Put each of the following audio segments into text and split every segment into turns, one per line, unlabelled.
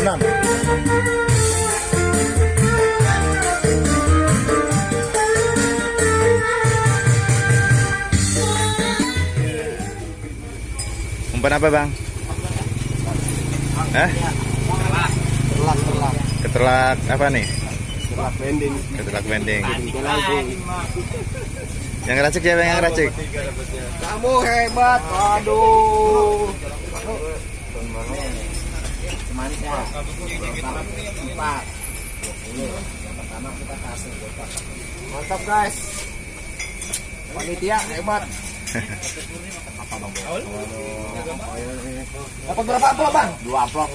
Enam. Umpan apa bang? Hah?
Terlak.
Ketelak apa nih?
Terlak bending.
Ketelak bending. Yang ngeracik siapa yang ngeracik?
Kamu hebat. Aduh. Semangat. Empat. Yang pertama kita kasih. Mantap guys. Panitia hebat. Apa bang? Dapat berapa amplop bang? 2 amplop.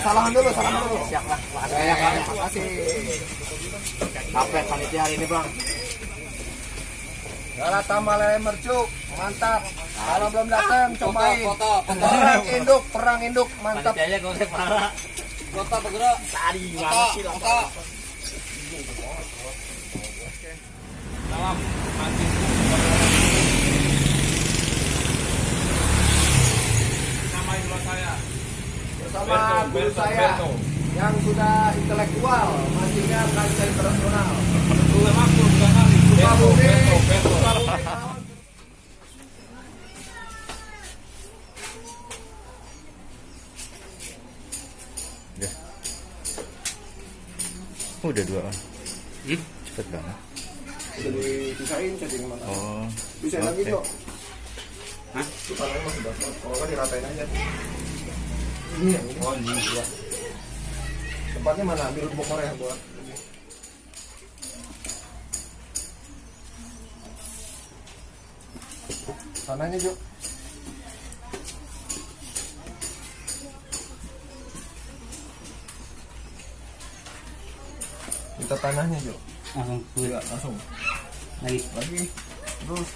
Salaman dulu. Siap lah. Makasih. Capek panitia hari ini bang. Kalau tambah lele mercuk, mantap. Kalau belum datang, cobain. Perang induk, mantap.
Panitianya gosek parah. Foto bergerak.
Tadi mana sih foto.
Salam. Mancing. Nama idola saya.
Bersama guru saya yang sudah intelektual, mancingnya kancah internasional.
Sudah makmur sudah kali. Beto.
Udah 2 on. Cepet banget.
Udah dipisahin cacing mata.
Oh.
Bisa lagi
Oke.
kok. Hah? Itu tangannya masih basah. Kalau kan diratain aja. Ini yang ini. Oh ini ya. Tempatnya mana? Ambil mokornya buat. Sananya Jo. Minta tanahnya Jo.
Langsung.
Ya, langsung. Lagi. Terus.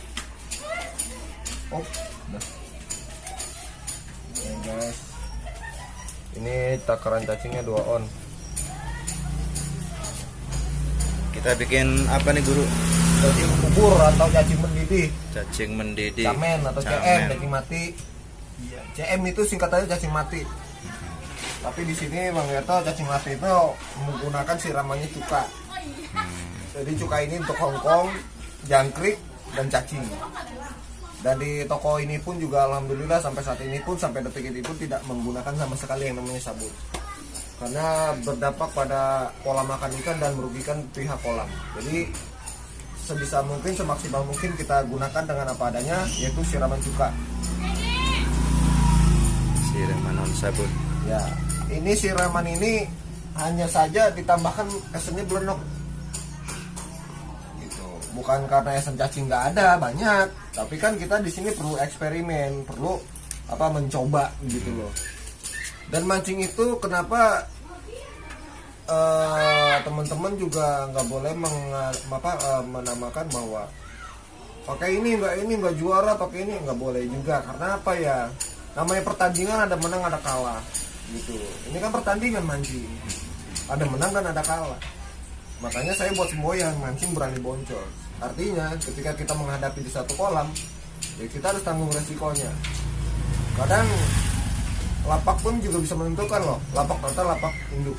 Oh, udah. Oke guys. Ini takaran cacingnya 2 on.
Kita bikin apa nih guru?
Cacing kubur atau cacing mendidih.
Cacing mendidih.
Camen atau CM, cacing mati. Iya, CM itu singkatannya cacing mati. Tapi di sini Bang Gerto cacing mati itu menggunakan siramannya cuka. Jadi cuka ini untuk Hongkong, jangkrik, dan cacing. Dan di toko ini pun juga alhamdulillah sampai saat ini pun sampai detik ini pun tidak menggunakan sama sekali yang namanya sabun. Karena berdampak pada pola makan ikan dan merugikan pihak kolam. Jadi sebisa mungkin, semaksimal mungkin kita gunakan dengan apa adanya, yaitu siraman cuka.
Siraman non sabun.
Ya, ini siraman ini hanya saja ditambahkan esennya belenok. Gitu. Bukan karena esen cacing nggak ada, banyak. Tapi kan kita di sini perlu eksperimen, perlu mencoba gitu loh. Dan mancing itu kenapa teman-teman juga nggak boleh menamakan bahwa pakai ini nggak juara, pakai ini nggak boleh juga. Karena apa ya? Namanya pertandingan, ada menang ada kalah gitu. Ini kan pertandingan mancing, ada menang dan ada kalah. Makanya saya buat semboyan, mancing berani boncos. Artinya ketika kita menghadapi di satu kolam, ya kita harus tanggung resikonya. Kadang lapak pun juga bisa menentukan loh, lapak atau lapak induk.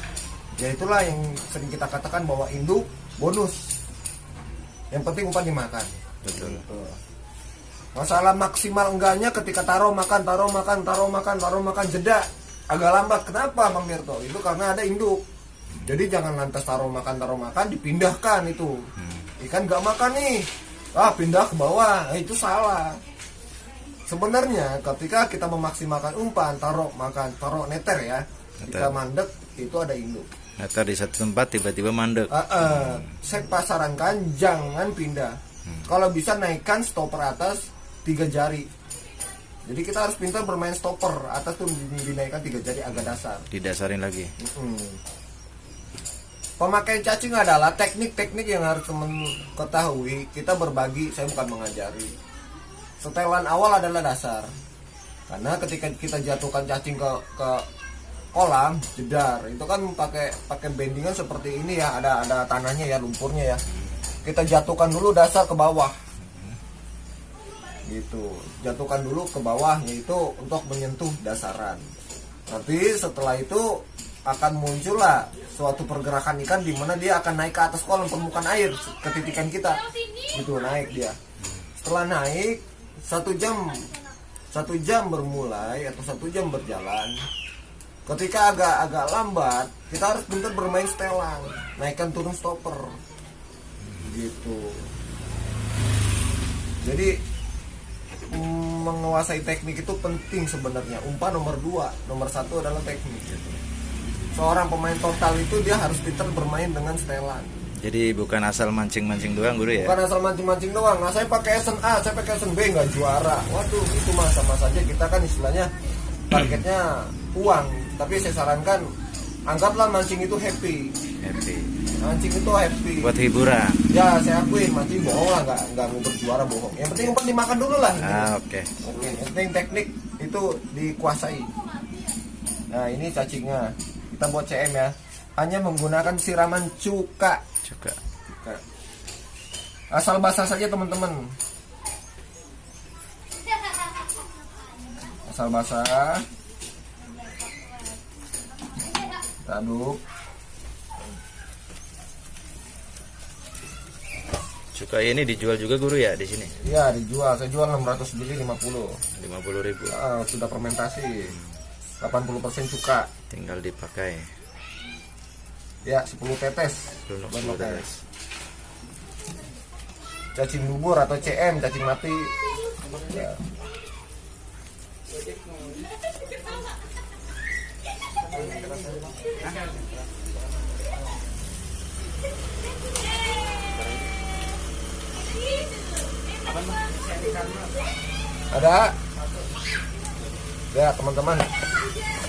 Ya itulah yang sering kita katakan bahwa induk bonus. Yang penting umpan dimakan.
Betul.
Gitu. Masalah maksimal enggaknya ketika taruh makan jeda agak lambat. Kenapa Bang Mirto? Itu karena ada induk. Jadi jangan lantas taruh makan dipindahkan itu. Ikan nggak makan nih, pindah ke bawah, itu salah. Sebenarnya ketika kita memaksimalkan umpan, taruh makan, taruh neter ya, kita mandek itu ada induk.
Neter di satu tempat tiba-tiba mandek.
Saya sarankan jangan pindah. Kalau bisa naikkan stopper atas 3 jari. Jadi kita harus pintar bermain stopper atas tuh dinaikkan 3 jari agak dasar.
Didasarin lagi.
Pemakaian cacing adalah teknik-teknik yang harus teman ketahui. Kita berbagi, saya bukan mengajari. Setelan awal adalah dasar. Karena ketika kita jatuhkan cacing ke kolam jedar itu kan pakai bendingan seperti ini ya, ada tanahnya ya, lumpurnya ya. Kita jatuhkan dulu dasar ke bawah gitu, jatuhkan dulu ke bawah, yaitu untuk menyentuh dasaran. Nanti setelah itu akan muncullah suatu pergerakan ikan di mana dia akan naik ke atas kolam permukaan air, ketitikan kita gitu, naik dia. Setelah naik 1 jam bermulai atau 1 jam berjalan, ketika agak lambat kita harus bentar bermain setelan, naikkan turun stopper gitu. Jadi menguasai teknik itu penting sebenarnya. Umpan nomor 2, nomor 1 adalah teknik gitu. Seorang pemain total itu dia harus pintar bermain dengan setelan.
Jadi bukan asal mancing-mancing doang guru ya?
Bukan asal mancing-mancing doang. Nah, saya pakai Esen A, saya pakai Esen B nggak juara. Waduh, itu mah sama saja kita kan istilahnya targetnya uang. Tapi saya sarankan anggaplah mancing itu happy. Mancing itu happy.
Buat hiburan.
Ya, saya akuin mancing bohong lah, nggak mau berjuara bohong. Yang penting umpan dimakan dulu lah.
Oke.
Yang penting teknik itu dikuasai. Nah, ini cacingnya. Kita buat CM ya. Hanya menggunakan siraman cuka. Asal basah saja teman-teman. Asal basah. Kita aduk.
Cukai ini dijual juga guru ya di sini?
Iya, dijual. Saya jual 600 biji 50.
50.000.
Sudah fermentasi. 80% cuka.
Tinggal dipakai.
Ya, 10 tetes.
Lunok
Baru
10
pakai.
tetes.
Cacing bubur atau CM, cacing mati. Ya. Ada. Ya, teman-teman.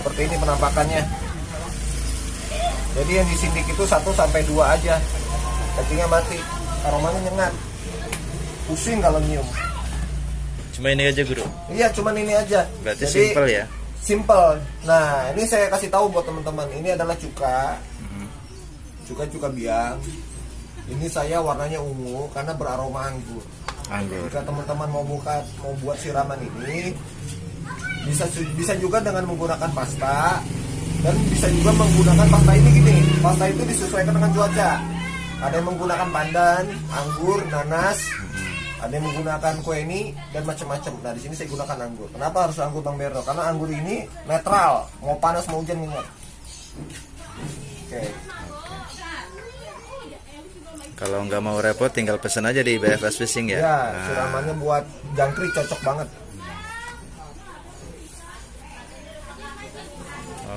Seperti ini penampakannya. Jadi yang disindik itu 1-2 aja. Cacingnya mati, aromanya nyengat. Pusing kalau nyium.
Cuma ini aja guru?
Iya, cuman ini aja.
Berarti
Jadi,
simple ya?
Simple. Nah, ini saya kasih tahu buat teman-teman. Ini adalah cuka. Cuka biang. Ini saya warnanya ungu karena beraroma anggur. Jika teman-teman mau buat siraman ini, bisa juga dengan menggunakan pasta, dan bisa juga menggunakan pasta ini gini. Pasta itu disesuaikan dengan cuaca. Ada yang menggunakan pandan, anggur, nanas, ada yang menggunakan kue ini dan macam-macam. Nah, di sini saya gunakan anggur. Kenapa harus anggur Bang Berno? Karena anggur ini netral, mau panas mau hujan ingat. Oke.
Kalau nggak mau repot tinggal pesan aja di BFS Fishing ya?
Ya, siramannya buat jangkrik cocok banget.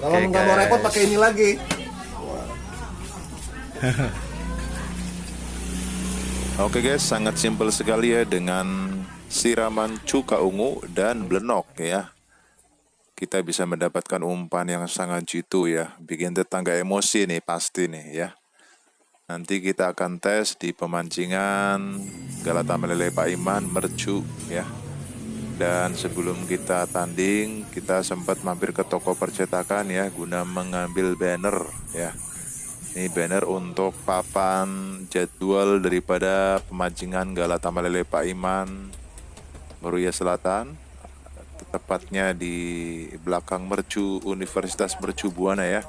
Kalau nggak mau repot pakai ini lagi.
Oke guys, sangat simpel sekali ya dengan siraman cuka ungu dan blenok ya. Kita bisa mendapatkan umpan yang sangat jitu ya, bikin tetangga emosi nih pasti nih ya. Nanti kita akan tes di pemancingan Galata Melele Pak Iman Mercu ya. Dan sebelum kita tanding, kita sempat mampir ke toko percetakan ya, guna mengambil banner ya. Ini banner untuk papan jadwal daripada pemancingan Galata Melele Pak Iman Meruya Selatan, tepatnya di belakang Mercu Universitas Mercu Buana ya.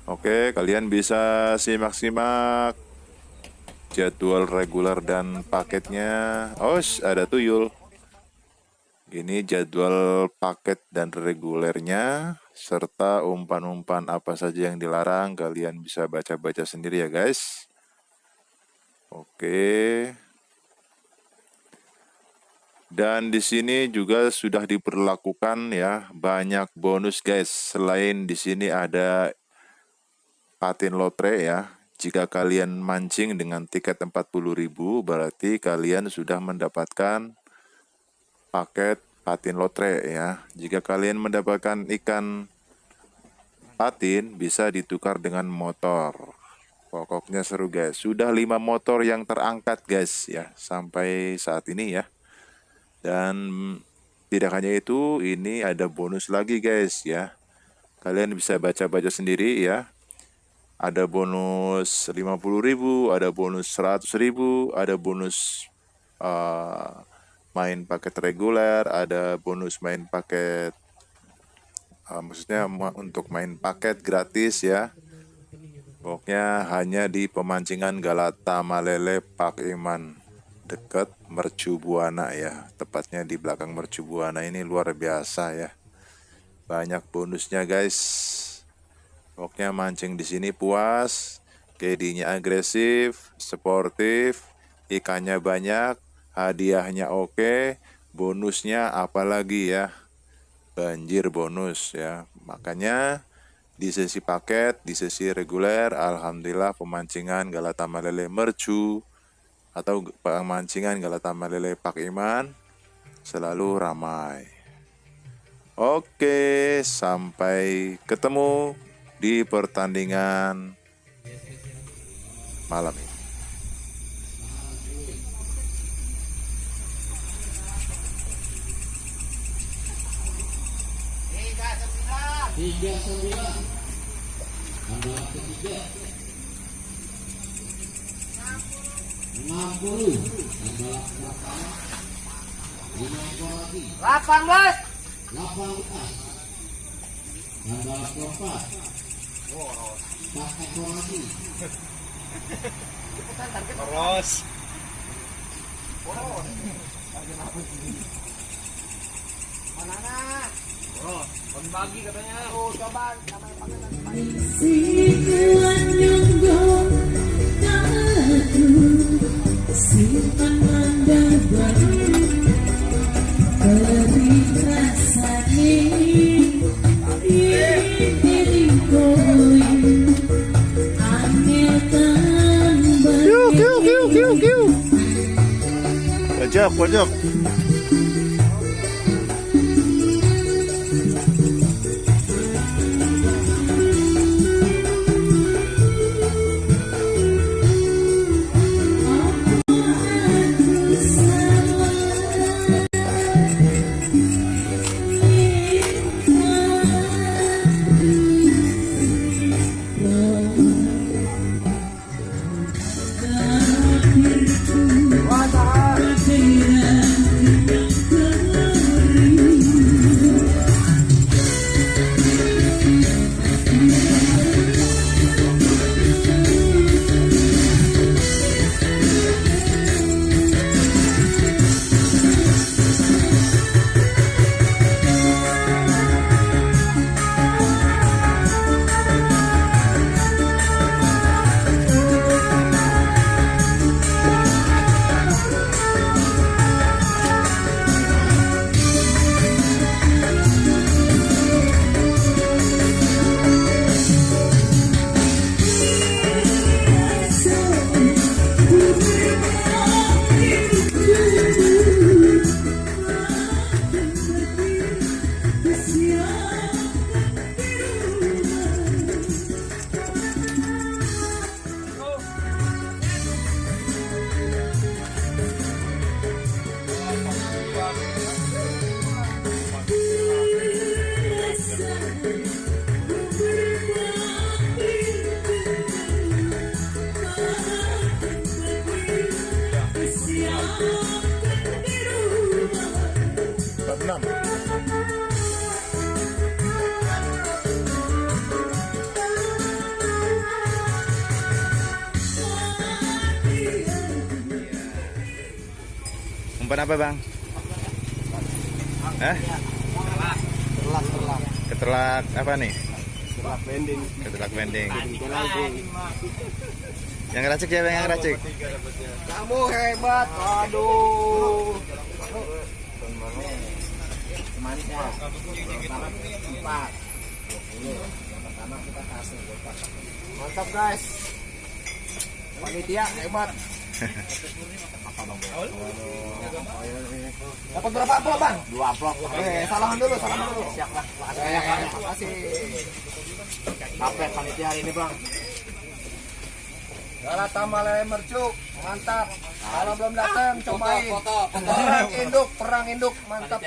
Oke, kalian bisa simak-simak jadwal reguler dan paketnya. Ada tuyul. Ini jadwal paket dan regulernya, serta umpan-umpan apa saja yang dilarang. Kalian bisa baca-baca sendiri ya guys. Oke. Dan di sini juga sudah diberlakukan ya banyak bonus guys. Selain di sini ada patin lotre ya. Jika kalian mancing dengan tiket 40.000, berarti kalian sudah mendapatkan paket patin lotre ya. Jika kalian mendapatkan ikan patin, bisa ditukar dengan motor. Pokoknya seru guys. Sudah 5 motor yang terangkat guys ya sampai saat ini ya. Dan tidak hanya itu, ini ada bonus lagi guys ya. Kalian bisa baca-baca sendiri ya. Ada bonus 50.000, ada bonus 100.000, ada bonus main paket reguler, ada bonus main paket maksudnya untuk main paket gratis ya. Pokoknya hanya di pemancingan Galata Malele Pak Iman dekat Mercu Buana ya. Tepatnya di belakang Mercu Buana ini luar biasa ya. Banyak bonusnya guys. Pokoknya mancing di sini puas, KD-nya agresif, sportif, ikannya banyak, hadiahnya oke, bonusnya apalagi ya. Banjir bonus ya. Makanya di sesi paket, di sesi reguler, alhamdulillah pemancingan Galata Malele Mercu atau pemancingan Galata Malele Pak Iman selalu ramai. Oke, sampai ketemu di pertandingan malam ini.
Tiga 9 tambah ketiga 60 tambah 18 tambah keempat 4 ekor lagi
Terus.
pembagi katanya. Oh, coba
Pojok. Umpan apa bang? Ketelak apa nih? Ketelak bending. Yang racik ya bang, yang racik.
Kamu hebat, aduh. Mantap guys. Panitia hebat. Dapat berapa amplop bang? 2 amplop. Salaman dulu. Siap lah. Terima kasih. Dapat panitia hari ini bang. Galata Malele Mercu, mantap. Kalau belum datang cobain. Perang induk, mantap.